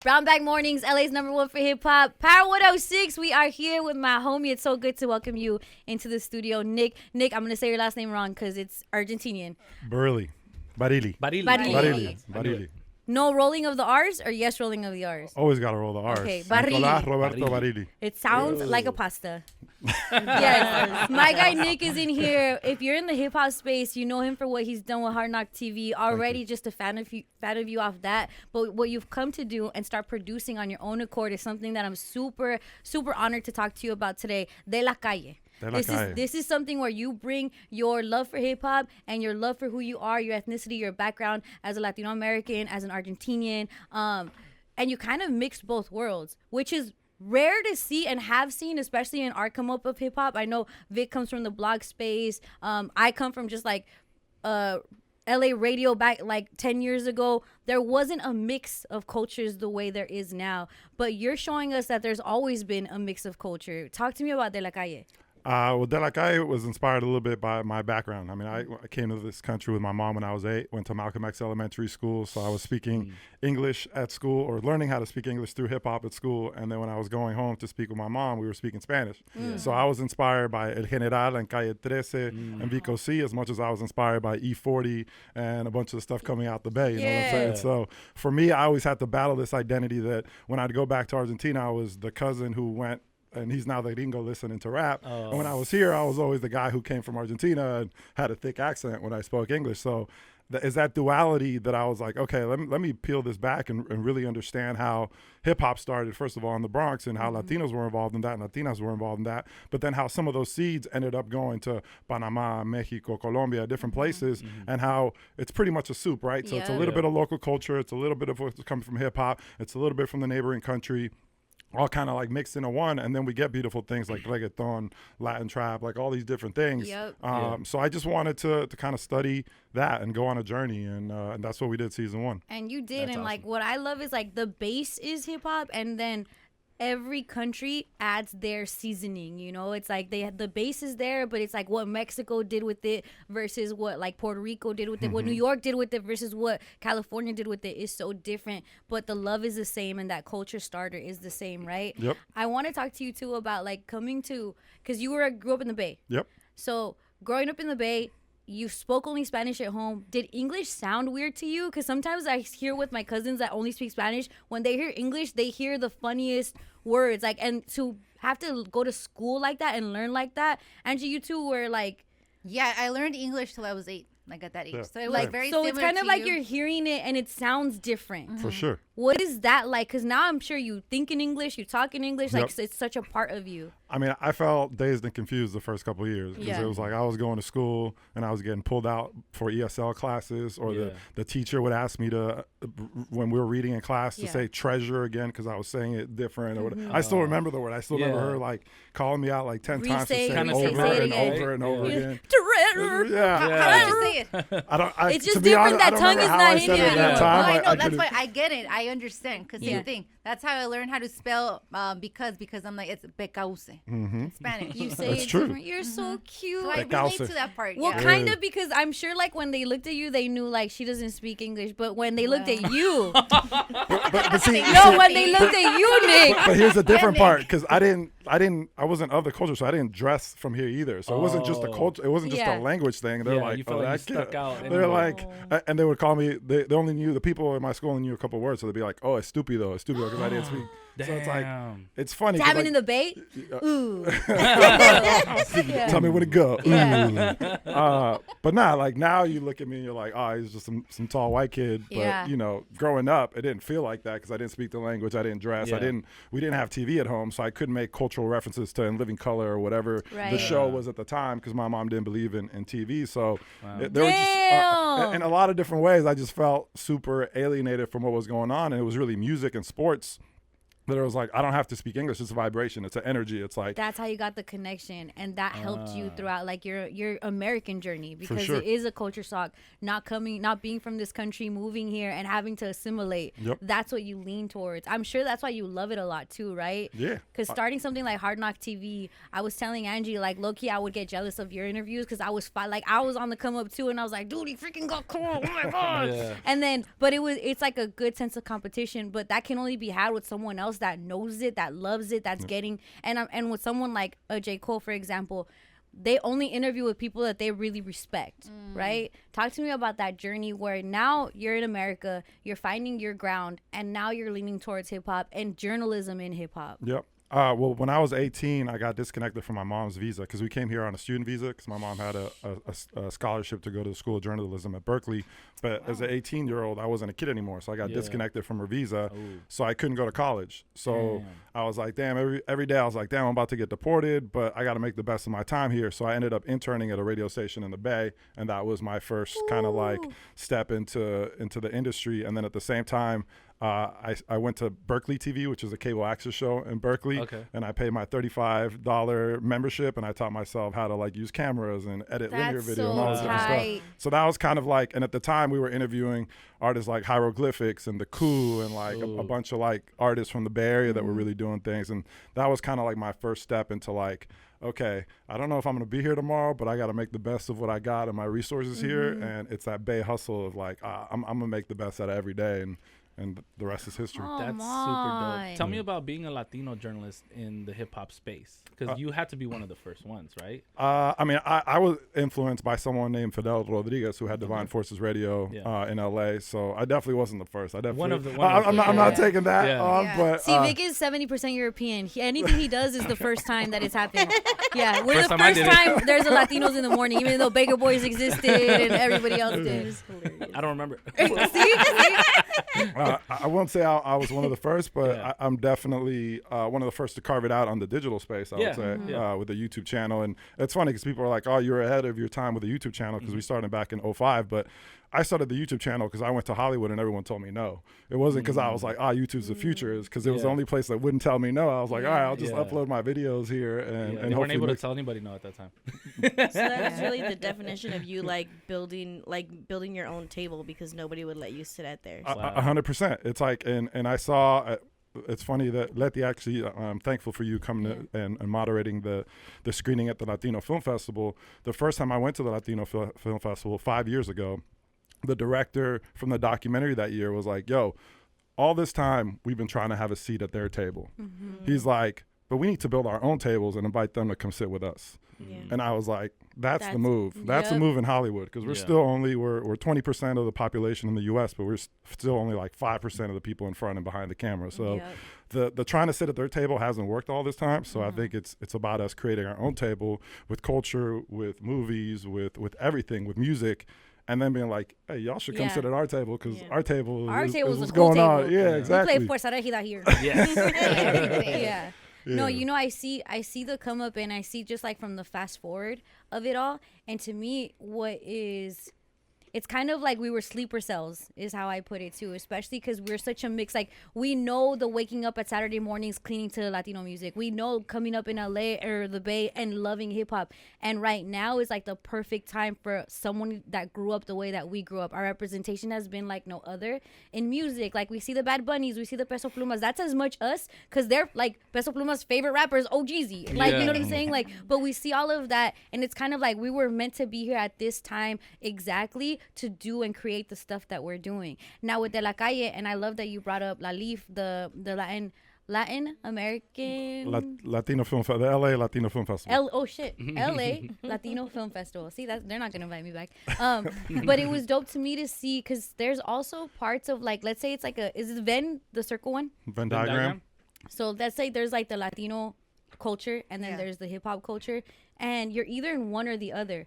Brown Bag Mornings, LA's #1 for hip hop. Power 106. We are here with my homie. It's so good to welcome you into the studio, Nick. Nick, I'm gonna say your last name wrong because it's Argentinian. Barili. Barili. No rolling of the R's or yes rolling of the R's? Always got to roll the R's. Okay, Barili. Nicolás Roberto Barili. It sounds like a pasta. Yes. My guy Nick is in here. If you're in the hip hop space, you know him for what he's done with Hard Knock TV. Already just a fan of you off that. But what you've come to do and start producing on your own accord is something that I'm super, super honored to talk to you about today. De la Calle. This is something where you bring your love for hip hop and your love for who you are, your ethnicity, your background as a Latino American, as an Argentinian, and you kind of mix both worlds, which is rare to see and have seen, especially in our come up of hip hop. I know Vic comes from the blog space. I come from just like LA radio back like 10 years ago. There wasn't a mix of cultures the way there is now, but you're showing us that there's always been a mix of culture. Talk to me about De La Calle. Well, De La Calle was inspired a little bit by my background. I mean, I came to this country with my mom when I was 8, went to Malcolm X Elementary School, so I was speaking English at school or learning how to speak English through hip-hop at school, and then when I was going home to speak with my mom, we were speaking Spanish. So I was inspired by El General and Calle 13 and Vico C as much as I was inspired by E40 and a bunch of the stuff coming out the Bay, you know what I'm saying? So for me, I always had to battle this identity that when I'd go back to Argentina, I was the cousin who went, and he's now the gringo listening to rap. And when I was here, I was always the guy who came from Argentina and had a thick accent when I spoke English. So is that duality that I was like, okay, let me peel this back and really understand how hip-hop started, first of all, in the Bronx, and how Latinos were involved in that and Latinas were involved in that, but then how some of those seeds ended up going to Panama, Mexico, Colombia, different places, and how it's pretty much a soup, right? So it's a little bit of local culture, it's a little bit of what's coming from hip-hop, it's a little bit from the neighboring country, all kind of like mixed into one, and then we get beautiful things like reggaeton, Latin trap, like all these different things. So I just wanted to kind of study that and go on a journey, and that's what we did season 1. And you did, That's and awesome. like what I love is like the base is hip hop, and then every country adds their seasoning. You know, it's like the base is there, but it's like what Mexico did with it versus what like Puerto Rico did with it, what New York did with it versus what California did with it is so different. But the love is the same, and that culture starter is the same, right? Yep. I want to talk to you too about like coming to, because you grew up in the Bay. Yep. So growing up in the Bay, you spoke only Spanish at home. Did English sound weird to you? Because sometimes I hear with my cousins that only speak Spanish, when they hear English, they hear the funniest words. Like, and to have to go to school like that and learn like that. Angie, you two were like... Yeah, I learned English till I was 8, like at that age. Yeah. So it was very So similar it's kind of to like you. you're hearing it and it sounds different. For sure. What is that like? Because now I'm sure you think in English, you talk in English, like Yep. it's such a part of you. I mean, I felt dazed and confused the first couple of years because Yeah. it was like I was going to school and I was getting pulled out for ESL classes, or the teacher would ask me to, when we were reading in class, to say treasure again because I was saying it different. Or whatever. I still remember the word. I still remember her like calling me out like 10 times to say it Kinda over say it and again. over and over again. Yeah. How did you say it? I don't. It's just to be different. honest, I That don't tongue remember is how not I said in it at you. that time. I know. That's could've- why I get it. I understand. Because Yeah. same thing. That's how I learned how to spell because I'm like, it's pecause in Spanish. You say That's it true. different. You're so cute. So I relate to that part. Well, yeah. kind of, because I'm sure like when they looked at you, they knew like she doesn't speak English. But when they looked at you, but see, no, when they looked at you, Nick. But here's the different part, because I wasn't of the culture, so I didn't dress from here either. So it wasn't just a culture, it wasn't just Yeah. a language thing. They're Yeah, like, you felt like you that stuck out They're anyway. like, and they would call me. They only knew, the people in my school only knew a couple words, so they'd be like, "Oh, estupido," because I didn't speak. So it's like, it's funny. 'cause, Dabbing like, in the Bay. Ooh. tell me where to go. Yeah. But nah, like now you look at me and you're like, oh, he's just some tall white kid. But Yeah. you know, growing up, it didn't feel like that because I didn't speak the language, I didn't dress, Yeah. we didn't have TV at home, so I couldn't make cultural references to In Living Color or whatever Right. the show was at the time because my mom didn't believe in TV. So there Damn. were just in a lot of different ways, I just felt super alienated from what was going on, and it was really music and sports that it was like, I don't have to speak English. It's a vibration. It's an energy. It's like, that's how you got the connection, and that helped you throughout like your American journey, because sure. it is a culture shock, not being from this country, moving here and having to assimilate. Yep. That's what you lean towards. I'm sure that's why you love it a lot too, right? Yeah. Because starting something like Hard Knock TV, I was telling Angie, like, low-key, I would get jealous of your interviews because I was I was on the come up too, and I was like, dude, he freaking got cool. Oh my god. Yeah. And then, but it's like a good sense of competition, but that can only be had with someone else that knows it, that loves it, that's getting, and with someone like a J. Cole, for example, they only interview with people that they really respect, right? Talk to me about that journey where now you're in America, you're finding your ground, and now you're leaning towards hip hop and journalism in hip hop. Yep. Well, when I was 18, I got disconnected from my mom's visa because we came here on a student visa because my mom had a scholarship to go to the School of Journalism at Berkeley. But as an 18-year-old, I wasn't a kid anymore, so I got disconnected from her visa, so I couldn't go to college. So I was like, damn, every day I was like, damn, I'm about to get deported, but I got to make the best of my time here. So I ended up interning at a radio station in the Bay, and that was my first kind of like step into the industry. And then at the same time, I went to Berkeley TV, which is a cable access show in Berkeley, and I paid my $35 membership, and I taught myself how to like use cameras and edit linear video and all this different stuff. So that was kind of like, and at the time we were interviewing artists like Hieroglyphics and The Coup and like a bunch of like artists from the Bay Area that were really doing things, and that was kind of like my first step into like, okay, I don't know if I'm going to be here tomorrow, but I got to make the best of what I got and my resources here, and it's that Bay hustle of like, I'm going to make the best out of every day, and the rest is history. Oh, That's super dope. Tell me about being a Latino journalist in the hip hop space, because you had to be one of the first ones, right? I mean, I was influenced by someone named Fidel Rodriguez who had Divine Forces Radio in LA. So I definitely wasn't the first. I definitely I'm not taking that on, but see, Vic is 70% European. Anything he does is the first time that it's happened. Yeah, we're First the time first time there's a Latinos in the morning, even though Baker Boys existed and everybody else did. I don't remember. I won't say I was one of the first, but I'm definitely one of the first to carve it out on the digital space, I would say, with a YouTube channel. And it's funny because people are like, oh, you're ahead of your time with a YouTube channel because we started back in 2005. But I started the YouTube channel because I went to Hollywood and everyone told me no. It wasn't because I was like, YouTube's the future. It's because it was the only place that wouldn't tell me no. I was like, all right, I'll just upload my videos here. And they weren't able to tell anybody no at that time. So that's really the definition of you building your own table because nobody would let you sit at theirs. 100%. It's like, and I saw... it's funny that Letty actually, I'm thankful for you coming and moderating the screening at the Latino Film Festival. The first time I went to the Latino Film Festival 5 years ago, the director from the documentary that year was like, yo, all this time we've been trying to have a seat at their table. He's like, but we need to build our own tables and invite them to come sit with us. And I was like, that's the move. That's the move in Hollywood, because we're still only, we're 20% of the population in the U.S., but we're still only like 5% of the people in front and behind the camera. So the trying to sit at their table hasn't worked all this time. So I think it's about us creating our own table with culture, with movies, with everything, with music. And then being like, hey, y'all should come sit at our table because our table is what's going on. Yeah, exactly. We play Fuerza Regida here. Yeah. No, I see the come up, and I see just like from the fast forward of it all. And to me, it's kind of like we were sleeper cells is how I put it too, especially because we're such a mix. Like, we know the waking up at Saturday mornings cleaning to Latino music. We know coming up in LA or the Bay and loving hip hop. And right now is like the perfect time for someone that grew up the way that we grew up. Our representation has been like no other in music. Like, we see the Bad Bunnies, we see the Peso Plumas. That's as much us because they're like Peso Pluma's favorite rappers, OGZ. Like, you know what I'm saying? Like, but we see all of that, and it's kind of like we were meant to be here at this time exactly to do and create the stuff that we're doing now with De La Calle. And I love that you brought up La Leaf, the Latin American Latino Film Festival, the LA Latino Film Festival. LA Latino Film Festival. See, that they're not gonna invite me back. But it was dope to me to see, because there's also parts of, like, let's say it's like is it Venn, the circle one? Venn diagram. So let's say there's like the Latino culture, and then there's the hip hop culture, and you're either in one or the other.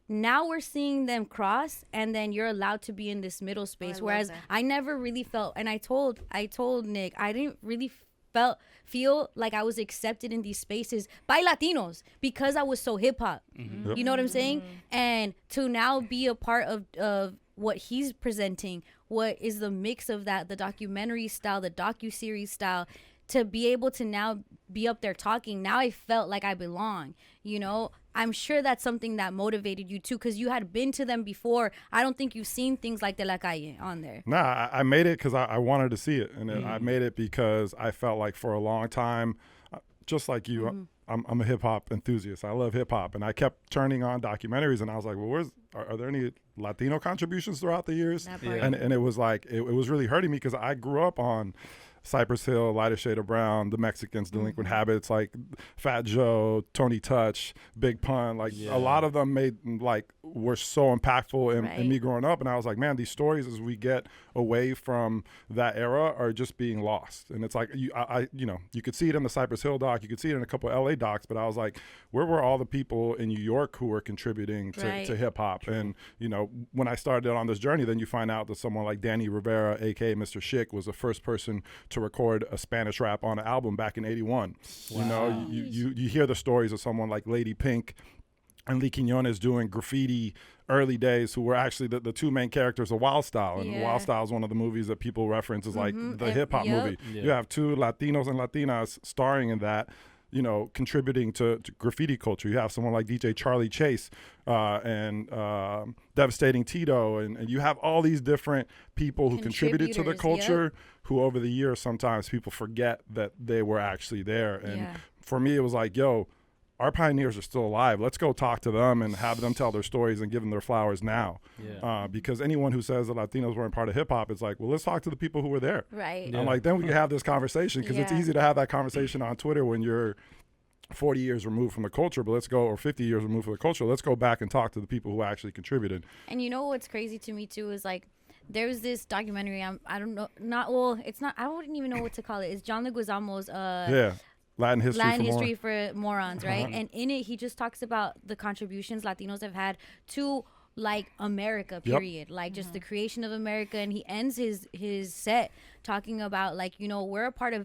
Now we're seeing them cross, and then you're allowed to be in this middle space. Whereas I never really felt, and I told Nick, I didn't really feel like I was accepted in these spaces by Latinos because I was so hip hop. You know what I'm saying? And to now be a part of what he's presenting, what is the mix of that, the documentary style, the docuseries style. to be able to now be up there talking, now I felt like I belong, you know. I'm sure that's something that motivated you too, because you had been to them before. I don't think you've seen things like De La Calle on there. Nah, I made it because I wanted to see it, and I made it because I felt like for a long time, just like you, I'm a hip hop enthusiast. I love hip hop, and I kept turning on documentaries, and I was like, well, are there any Latino contributions throughout the years? And it was like it was really hurting me because I grew up on Cypress Hill, Lighter Shade of Brown, The Mexicans, Delinquent Habits, like Fat Joe, Tony Touch, Big Pun. Like a lot of them were so impactful in me growing up. And I was like, man, these stories as we get away from that era are just being lost. And it's like, you could see it in the Cypress Hill doc, you could see it in a couple of LA docs, but I was like, where were all the people in New York who were contributing to hip hop? And, you know, when I started on this journey, then you find out that someone like Danny Rivera, aka Mr. Schick, was the first person to record a Spanish rap on an album back in '81. Wow. You know, you hear the stories of someone like Lady Pink and Lee Quiñones doing graffiti early days, who were actually the two main characters of Wild Style. And Wild Style is one of the movies that people reference as like the hip hop movie. Yeah. You have two Latinos and Latinas starring in that, you know, contributing to graffiti culture. You have someone like DJ Charlie Chase and Devastating Tito, and you have all these different people who contributed to the culture, who over the years sometimes people forget that they were actually there. And for me, it was like, yo, our pioneers are still alive. Let's go talk to them and have them tell their stories and give them their flowers now. Because anyone who says that Latinos weren't part of hip hop, it's like, well, let's talk to the people who were there. Right. I'm like, then we can have this conversation, because it's easy to have that conversation on Twitter when you're 40 years removed from the culture, but or 50 years removed from the culture. Let's go back and talk to the people who actually contributed. And you know what's crazy to me too is like, there's this documentary. I don't know, I wouldn't even know what to call it. It's John Leguizamo's Latin History for Morons, right? And in it, he just talks about the contributions Latinos have had to like America, period. Like just the creation of America. And he ends his set talking about like, you know,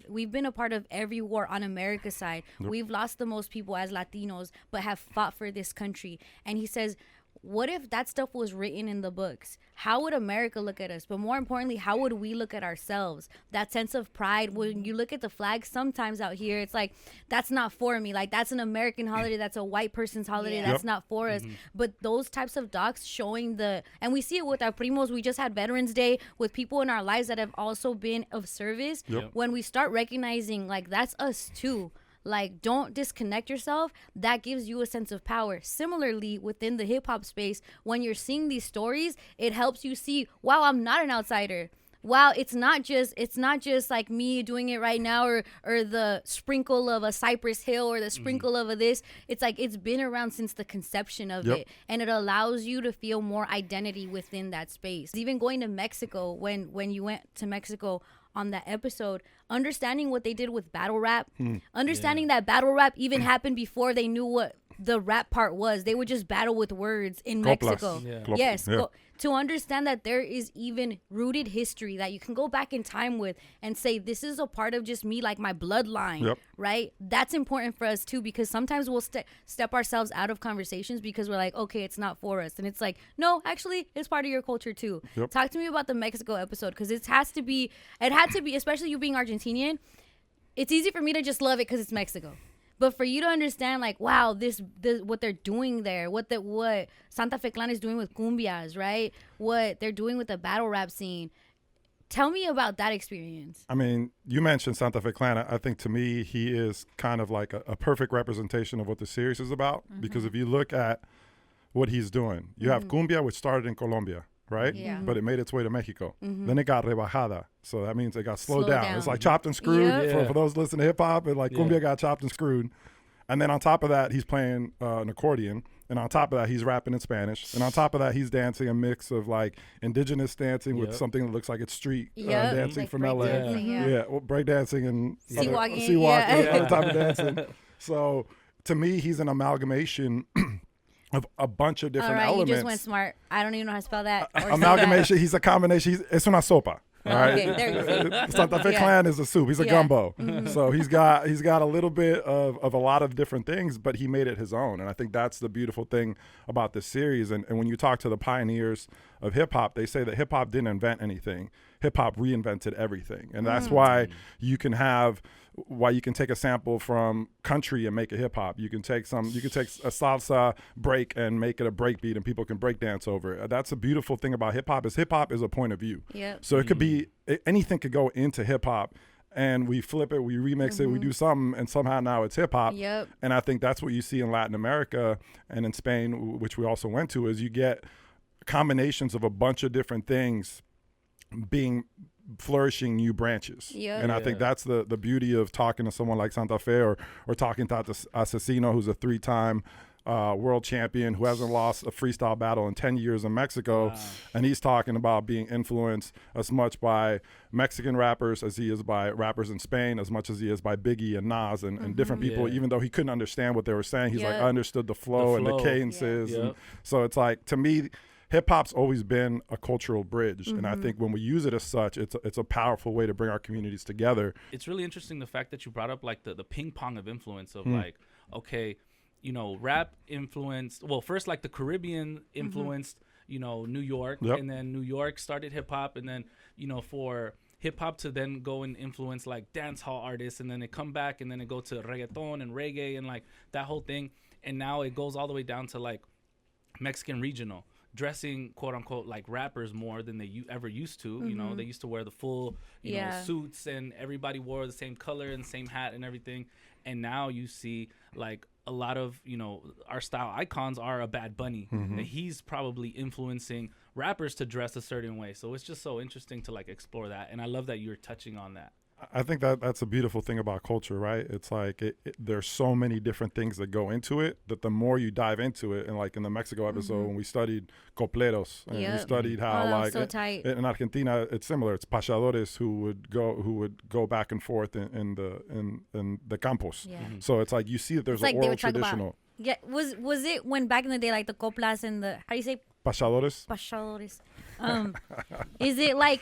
we've been a part of every war on America's side. We've lost the most people as Latinos, but have fought for this country. And he says, what if that stuff was written in the books? How would America look at us? But more importantly, how would we look at ourselves? That sense of pride. When you look at the flag sometimes out here, it's like, that's not for me. Like, that's an American holiday. That's a white person's holiday. That's not for us. But those types of docs showing and we see it with our primos. We just had Veterans Day with people in our lives that have also been of service. When we start recognizing, like, that's us too. Like, don't disconnect yourself. That gives you a sense of power. Similarly, within the hip hop space, when you're seeing these stories, it helps you see, wow, I'm not an outsider. Wow, it's not just like me doing it right now, or the sprinkle of a Cypress Hill, or the sprinkle of a this. It's like, it's been around since the conception of it, and it allows you to feel more identity within that space. Even going to Mexico, when you went to Mexico on that episode, understanding what they did with battle rap, understanding that battle rap even happened before they knew what the rap part was. They would just battle with words in Mexico. To understand that there is even rooted history that you can go back in time with and say, this is a part of just me, like my bloodline, right? That's important for us too, because sometimes we'll step ourselves out of conversations because we're like, okay, it's not for us. And it's like, no, actually, it's part of your culture too. Talk to me about the Mexico episode, because it had to be, especially you being Argentinian, it's easy for me to just love it because it's Mexico. But for you to understand, like, wow, this what they're doing there, what Santa Fe Clan is doing with cumbias, right? What they're doing with the battle rap scene. Tell me about that experience. I mean, you mentioned Santa Fe Clan. I think to me, he is kind of like a perfect representation of what the series is about. Because if you look at what he's doing, you have cumbia, which started in Colombia, right? But it made its way to Mexico. Then it got rebajada. So that means it got slowed down. It's like chopped and screwed. For those listening to hip hop, and like cumbia got chopped and screwed. And then on top of that, he's playing an accordion. And on top of that, he's rapping in Spanish. And on top of that, he's dancing a mix of like indigenous dancing with something that looks like it's street dancing like from LA. Breakdancing and sea walking, other type of dancing. So to me, he's an amalgamation of a bunch of different elements. You just went smart. I don't even know how to spell that. Amalgamation. He's a combination. Es una sopa. All right. Okay, there you go. Santa Fe Clan is a soup. He's a gumbo. So he's got a little bit of a lot of different things, but he made it his own. And I think that's the beautiful thing about this series. And when you talk to the pioneers of hip hop, they say that hip hop didn't invent anything. Hip hop reinvented everything. And that's why you can have why you can take a sample from country and make it hip hop. You can take a salsa break and make it a break beat, and people can break dance over it. That's a beautiful thing about hip hop is a point of view. Yep. So it could be anything could go into hip hop, and we flip it, we remix it, we do something, and somehow now it's hip hop. Yep. And I think that's what you see in Latin America and in Spain, which we also went to, is you get combinations of a bunch of different things being flourishing new branches. Yep. And I think that's the beauty of talking to someone like Santa Fe or talking to Asesino, who's a 3-time world champion who hasn't lost a freestyle battle in 10 years in Mexico. Wow. And he's talking about being influenced as much by Mexican rappers as he is by rappers in Spain, as much as he is by Biggie and Nas and different people, even though he couldn't understand what they were saying. He's like, I understood the flow and the cadences. And so it's like, to me, hip hop's always been a cultural bridge, and I think when we use it as such, it's a powerful way to bring our communities together. It's really interesting the fact that you brought up like the ping pong of influence of like, okay, you know, rap influenced. Well, first like the Caribbean influenced, you know, New York, and then New York started hip hop, and then you know for hip hop to then go and influence like dance hall artists, and then it come back, and then it go to reggaeton and reggae and like that whole thing, and now it goes all the way down to like Mexican regional. Dressing quote unquote like rappers more than they ever used to. You know, they used to wear the full you know suits, and everybody wore the same color and same hat and everything, and now you see like a lot of, you know, our style icons are a Bad Bunny, and he's probably influencing rappers to dress a certain way. So it's just so interesting to like explore that, and I love that you're touching on that. I think that's a beautiful thing about culture, right? It's like there's so many different things that go into it that the more you dive into it, and like in the Mexico episode when we studied copleros, and we studied how like so tight. In Argentina it's similar. It's pachadores who would go back and forth in the campos. Yeah. So it's like you see that there's an oral traditional. Yeah, was it when back in the day like the coplas and the, how do you say? Pachadores. Is it like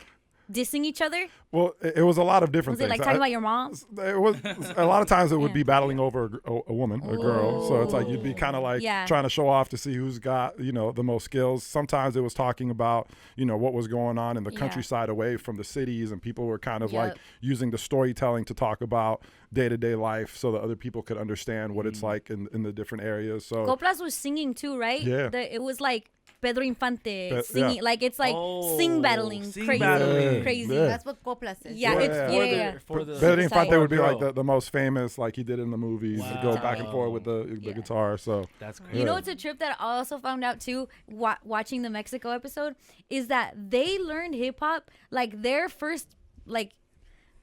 dissing each other? Well, it was a lot of different things. Was it like talking about your mom? It was a lot of times it would be battling over a woman, a girl. So it's like you'd be kind of like trying to show off to see who's got, you know, the most skills. Sometimes it was talking about, you know, what was going on in the countryside away from the cities, and people were kind of like using the storytelling to talk about day-to-day life so that other people could understand what it's like in the different areas. So Coplas was singing too, right? Yeah. It was like Pedro Infante singing, like it's like sing battling, crazy. Yeah. That's what coplas is. Pedro Infante would be like the most famous, like he did in the movies, to go back and forth with the guitar. So that's crazy. You know, it's a trip that I also found out too, watching the Mexico episode, is that they learned hip hop like their first like.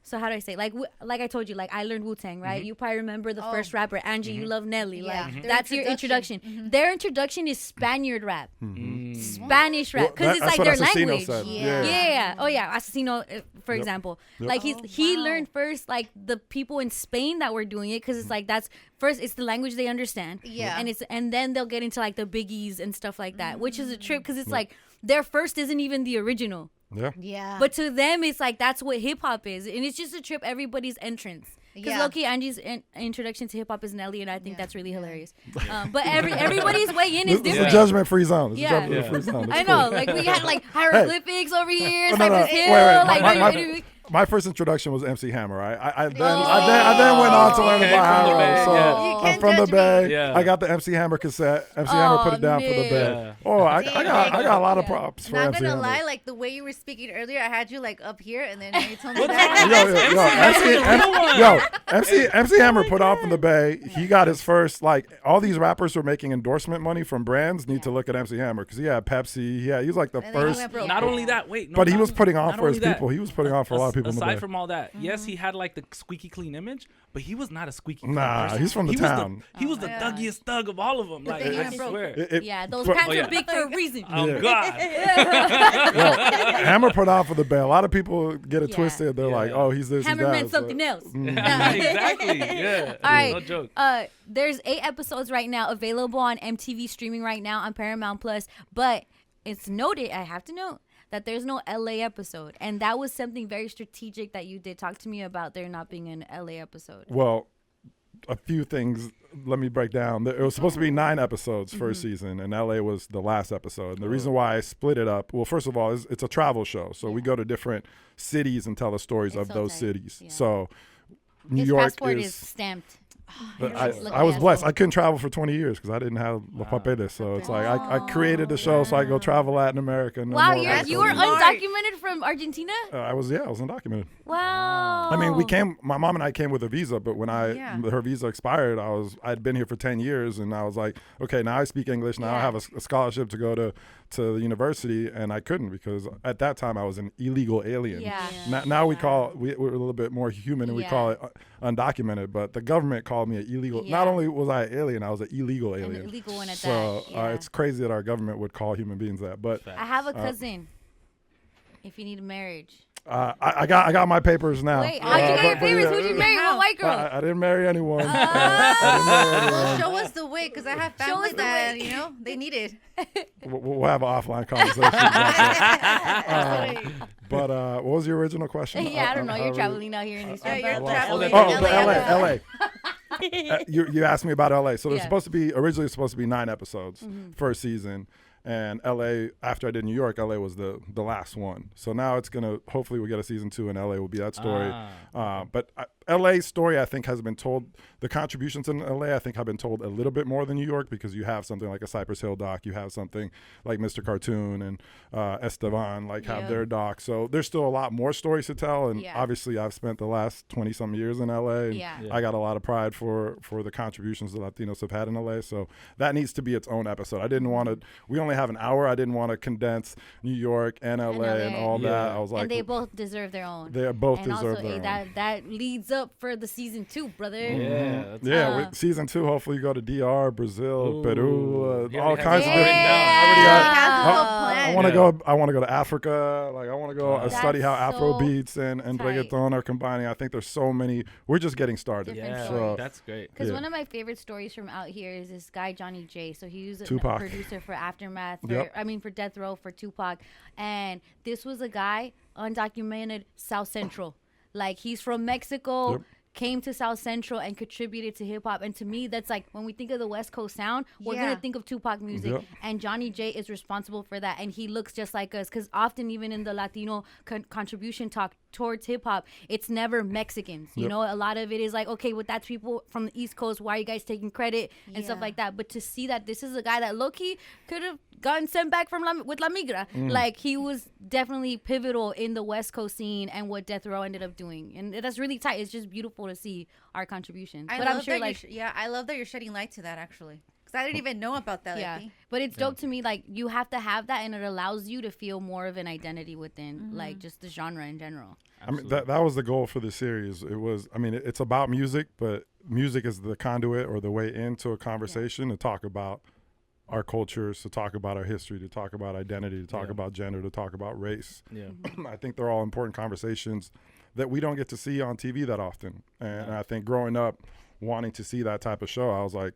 So how do I say? Like I told you, like I learned Wu-Tang, right? You probably remember the first rapper, Angie, you love Nelly. Like that's your introduction. Their introduction is Spaniard rap, Spanish rap, because it's like their language. Yeah. Oh yeah, Asesino, for example. Like he learned first like the people in Spain that were doing it, because it's like that's first it's the language they understand. Yeah. And then they'll get into like the biggies and stuff like that, which is a trip because it's like their first isn't even the original. Yeah. But to them, it's like that's what hip hop is, and it's just a trip. Everybody's entrance. Because low-key, Angie's introduction to hip hop is Nelly, and I think that's really hilarious. But everybody's way in is different. It's a judgment-free zone. I know. Like we had like hieroglyphics over here. Cypress Hill. My first introduction was MC Hammer. I then went on to learn about Hyro. So I'm from the Bay. I got the MC Hammer cassette. MC Hammer put it down for the Bay. Oh, I got a lot of props for MC Hammer. Not gonna lie, like the way you were speaking earlier, I had you like up here, and then you told me that. MC Hammer put on from the Bay. He got his first, like, all these rappers who are making endorsement money from brands need to look at MC Hammer, because he had Pepsi. He was like the first. Not only that, but he was putting on for his people. He was putting on for a lot of people. Aside from all that, yes, he had like the squeaky clean image, but he was not a squeaky clean person. He's from the town. He was the thuggiest thug of all of them. Like, I swear. Those pants are big for a reason. Oh, God. Hammer put on for the Bay. A lot of people get it twisted. They're like, oh, he's this, Hammer meant something else. Exactly, yeah. All right. No joke. There's 8 episodes right now available on MTV streaming right now on Paramount Plus, but it's noted, I have to note, that there's no LA episode. And that was something very strategic that you did. Talk to me about there not being an LA episode. Well, a few things. Let me break down. It was supposed to be 9 episodes first season, and LA was the last episode. And the reason why I split it up, well, first of all, is it's a travel show. So we go to different cities and tell the stories of those cities. Yeah. So New His York passport is is stamped. But Look I was at blessed. that. I couldn't travel for 20 years because I didn't have La Papeles. So it's like I created the show so I could go travel Latin America. No Wow, more you were passports. undocumented from Argentina? I was undocumented. Wow. I mean, my mom and I came with a visa, but when her visa expired, I'd been here for 10 years and I was like, okay, now I speak English. Now I have a scholarship to go to the university, and I couldn't because at that time I was an illegal alien. Now we're a little bit more human and we call it undocumented, but the government called me an illegal. Not only was I an alien, I was an illegal alien. An illegal one at so that. It's crazy that our government would call human beings that. But I have a cousin. If you need a marriage. I got my papers now. Wait, how'd you get your papers? Who'd you marry? What white girl? I didn't marry anyone. Well, show us the way, because I have family that, they need it. We'll have an offline conversation. But what was your original question? I don't know. You're traveling out here in these you're traveling. LA. You asked me about LA. So there's originally supposed to be 9 episodes first season. And LA, after I did New York, LA was the last one. So now it's hopefully we'll get a season 2 and LA will be that story. But LA's story, I think, has been told, the contributions in LA, I think, have been told a little bit more than New York because you have something like a Cypress Hill doc, you have something like Mr. Cartoon and Estevan, have their doc. So there's still a lot more stories to tell. And obviously I've spent the last 20-some years in LA. And I got a lot of pride for the contributions the Latinos have had in LA. So that needs to be its own episode. I didn't want to, we only have an hour. I didn't want to condense New York and LA and all that. I was like, and they both deserve their own. They both deserve their own. That leads up for the season 2, brother. With season 2, hopefully you go to DR, Brazil, Peru, all kinds of different. I want to go. I want to go to Africa. I want to go study how Afro beats and reggaeton are combining. I think there's so many. We're just getting started. So that's great. Because one of my favorite stories from out here is this guy Johnny J. So he was a producer for Aftermath. For Death Row, for Tupac, and this was a guy undocumented South Central. He's from Mexico. Came to South Central and contributed to hip hop. And to me, that's when we think of the West Coast sound, we're going to think of Tupac music. And Johnny J is responsible for that. And he looks just like us. Because often, even in the Latino contribution talk towards hip hop, it's never Mexicans. You know, a lot of it is okay, that's people from the East Coast. Why are you guys taking credit and stuff like that? But to see that this is a guy that low-key could have gotten sent back with La Migra. He was definitely pivotal in the West Coast scene and what Death Row ended up doing. And that's really tight. It's just beautiful to see our contributions. I love that you're shedding light to that, actually, because I didn't even know about that. But it's dope to me. You have to have that, and it allows you to feel more of an identity within just the genre in general. Absolutely. I mean, that was the goal for the series. It was, it's about music, but music is the conduit or the way into a conversation to talk about our cultures, to talk about our history, to talk about identity, to talk about gender, to talk about race. I think they're all important conversations that we don't get to see on TV that often. And I think growing up, wanting to see that type of show, I was like,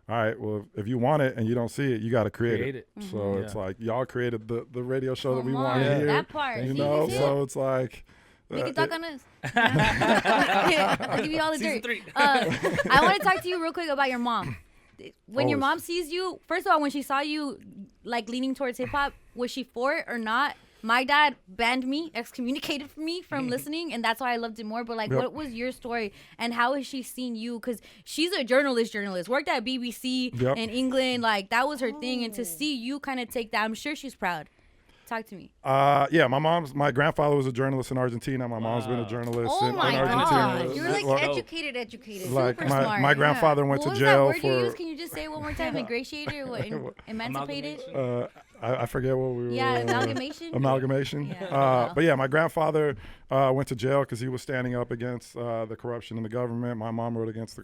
all right, well, if you want it and you don't see it, you got to create it. So it's y'all created the radio show that we want to hear. That part. So it's like... We can talk on us. I'll give you all the dirt. I want to talk to you real quick about your mom. When your mom sees you, first of all, when she saw you leaning towards hip hop, was she for it or not? My dad banned me, excommunicated me from listening, and that's why I loved it more. But what was your story, and how has she seen you? Because she's a journalist, worked at BBC in England, that was her thing. And to see you kind of take that, I'm sure she's proud. Talk to me. My grandfather was a journalist in Argentina. My mom's been a journalist in Argentina. God. You're educated. Super smart. My grandfather went to What jail was that word you used? Can you just say it one more time? Ingratiated or emancipated? I forget what we were. Amalgamation. Amalgamation. But my grandfather went to jail because he was standing up against the corruption in the government. My mom wrote against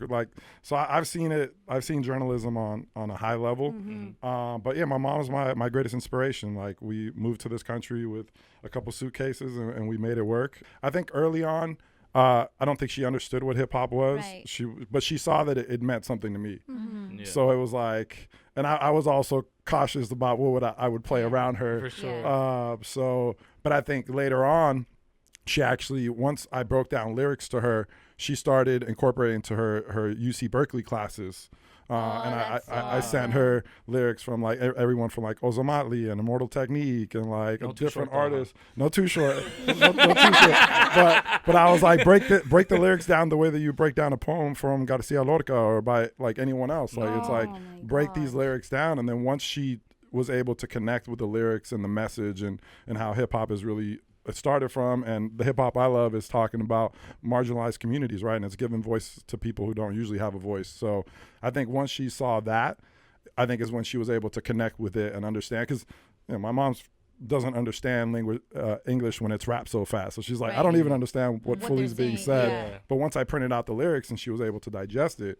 so I've seen it. I've seen journalism on a high level. But my mom was my greatest inspiration. We moved to this country with a couple suitcases and we made it work. I think early on, I don't think she understood what hip hop was. But she saw that it meant something to me. So it was and I was also cautious about what I would play around her. For sure. But I think later on, she actually, once I broke down lyrics to her, she started incorporating to her UC Berkeley classes. And I sent her lyrics from like everyone from like Ozomatli and Immortal Technique and like different artists. No too short, no too short. But I was like, break the lyrics down the way that you break down a poem from Garcia Lorca or by like anyone else. Like it's like break these lyrics down, and then once she was able to connect with the lyrics and the message and how hip hop is really. It started from, and the hip hop I love is talking about marginalized communities, right? And it's giving voice to people who don't usually have a voice. So I think once she saw that, I think is when she was able to connect with it and understand. Because my mom doesn't understand English when it's rapped so fast. So she's like, I don't even understand what fully is being said. Yeah. But once I printed out the lyrics and she was able to digest it,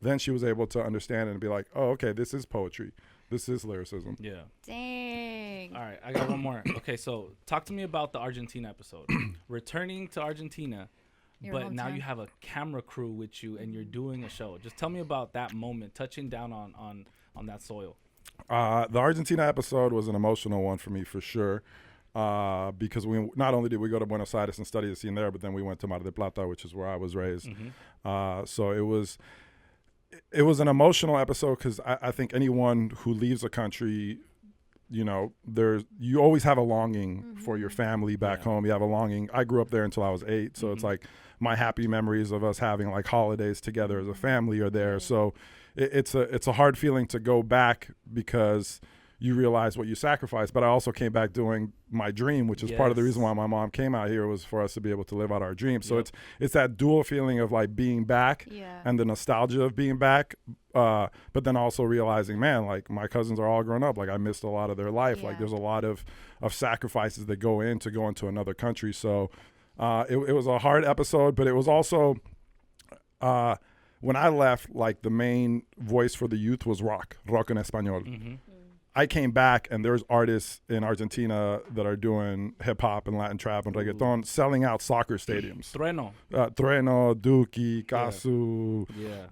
then she was able to understand it and be like, oh, okay, this is poetry. This is lyricism. Yeah. Dang. All right, I got one more. Okay, so talk to me about the Argentina episode. Returning to Argentina, but now you have a camera crew with you and you're doing a show. Just tell me about that moment, touching down on that soil. The Argentina episode was an emotional one for me for sure. Because we not only did we go to Buenos Aires and study the scene there, but then we went to Mar del Plata, which is where I was raised. Mm-hmm. So it was an emotional episode because I think anyone who leaves a country, you always have a longing for your family back home. You have a longing. I grew up there until I was 8, so it's like my happy memories of us having like holidays together as a family are there. So it's a hard feeling to go back because you realize what you sacrificed. But I also came back doing my dream, which is part of the reason why my mom came out here, was for us to be able to live out our dreams. So it's that dual feeling of like being back and the nostalgia of being back. But then also realizing, man, like my cousins are all grown up. Like I missed a lot of their life. Yeah. Like there's a lot of sacrifices that go into another country. So it was a hard episode, but it was also when I left, like the main voice for the youth was rock en español. Mm-hmm. I came back and there's artists in Argentina that are doing hip hop and Latin trap and reggaeton selling out soccer stadiums. Trueno, Duki, Casu. Yeah.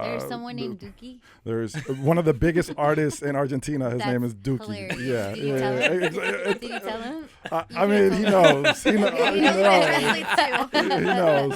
There's someone named Duki. There's one of the biggest artists in Argentina. His name is Duki. Hilarious. Yeah. Did you tell him? I mean, he knows. He knows.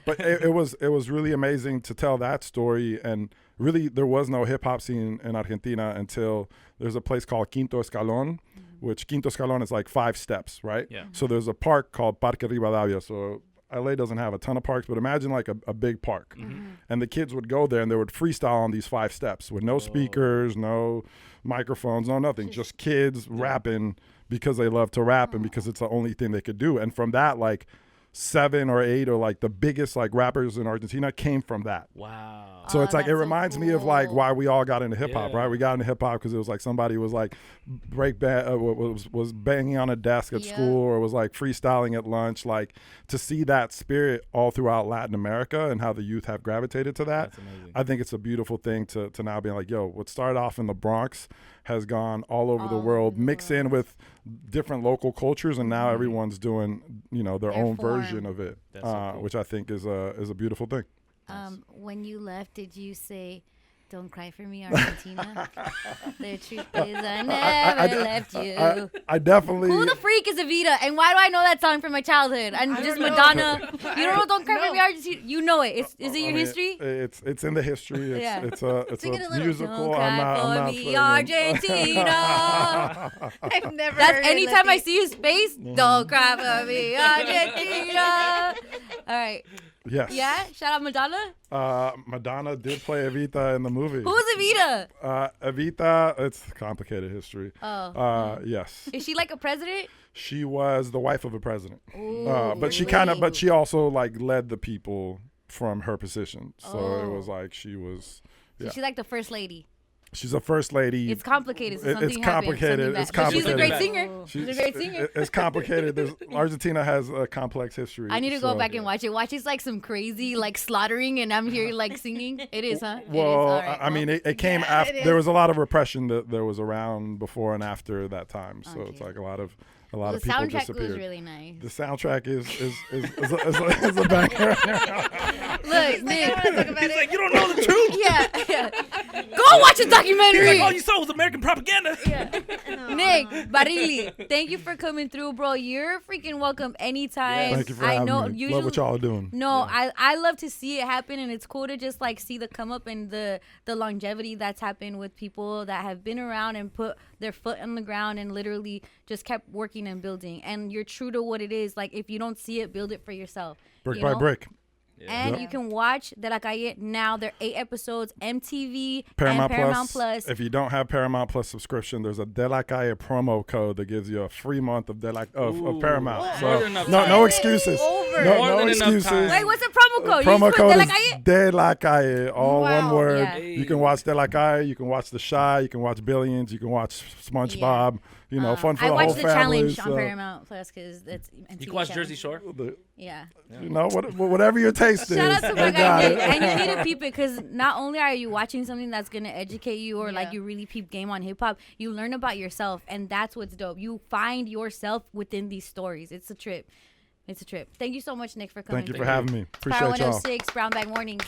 But it was really amazing to tell that story. And really, there was no hip hop scene in Argentina until there's a place called Quinto Escalón, which Quinto Escalón is like 5 steps, right? Yeah. So there's a park called Parque Rivadavia. So LA doesn't have a ton of parks, but imagine like a big park. Mm-hmm. And the kids would go there and they would freestyle on these 5 steps with no speakers, no microphones, no nothing, just kids rapping because they love to rap and because it's the only thing they could do. And from that, like 7 or 8 or like the biggest like rappers in Argentina came from that. Wow. So it's like, it reminds me of like why we all got into hip hop, right? We got into hip hop because it was like somebody was like was banging on a desk at school or was like freestyling at lunch. Like to see that spirit all throughout Latin America and how the youth have gravitated to that. That's amazing. I think it's a beautiful thing to now be like, yo, what started off in the Bronx has gone all over the world, mixed in with different local cultures, and now everyone's doing, their own version of it, so cool. Which I think is a beautiful thing. When you left, did you say, "Don't cry for me, Argentina"? The truth is, I never left you. I definitely. Who the freak is Evita, and why do I know that song from my childhood? And just Madonna. You don't know "Don't Cry for Me, Argentina"? You know it. Is it your history? It's in the history. It's a musical. Don't cry for me, Argentina. I've never. That's anytime I see his face. Don't cry for me, Argentina. All right. Yes. Yeah? Shout out Madonna? Madonna did play Evita in the movie. Who's Evita? Evita, it's complicated history. Oh. Yes. Is she like a president? She was the wife of a president. Ooh, but she also like led the people from her position. So it was like she was. So she's like the first lady. She's a first lady. It's complicated. So it's complicated. It's complicated. She's a great singer. She's a great singer. It's complicated. Argentina has a complex history. I need to go back and watch it. Watch it's like some crazy like slaughtering, and I'm here like singing. It is, huh? Well, I mean, it came after. There was a lot of repression that there was around before and after that time. So it's like a lot of people disappeared. The soundtrack was really nice. The soundtrack is a banger. Look, Nick. He's like, you don't know the truth. Yeah. Go watch a He's documentary. like, all you saw was American propaganda. Nick, Barili, thank you for coming through, bro. You're freaking welcome anytime. Thank you for having me. Love what y'all are doing. No, I love to see it happen, and it's cool to just like see the come up and the longevity that's happened with people that have been around and put their foot on the ground and literally just kept working and building. And you're true to what it is. Like, if you don't see it, build it for yourself. Brick by brick. And you can watch De La Calle now. There are 8 episodes, MTV Paramount, and Paramount Plus. If you don't have Paramount Plus subscription, there's a De La Calle promo code that gives you a free month of of Paramount. So no excuses. No excuses. Wait, what's the promo code? Promo code De La is Calle? De La Calle, all one word. Yeah. You can watch De La Calle, you can watch The Shy, you can watch Billions, you can watch SpongeBob. You know, fun for the whole family. I watched the challenge on Paramount Plus because it's MTV. You can watch Jersey Shore? Yeah. You know, whatever your taste is. Shout out to my they guy got Nick. it. And you need to peep it because not only are you watching something that's going to educate you or like you really peep game on hip hop, you learn about yourself. And that's what's dope. You find yourself within these stories. It's a trip. It's a trip. Thank you so much, Nick, for coming. Thank you for having me. Appreciate Power y'all. 106, Brown Bag Mornings.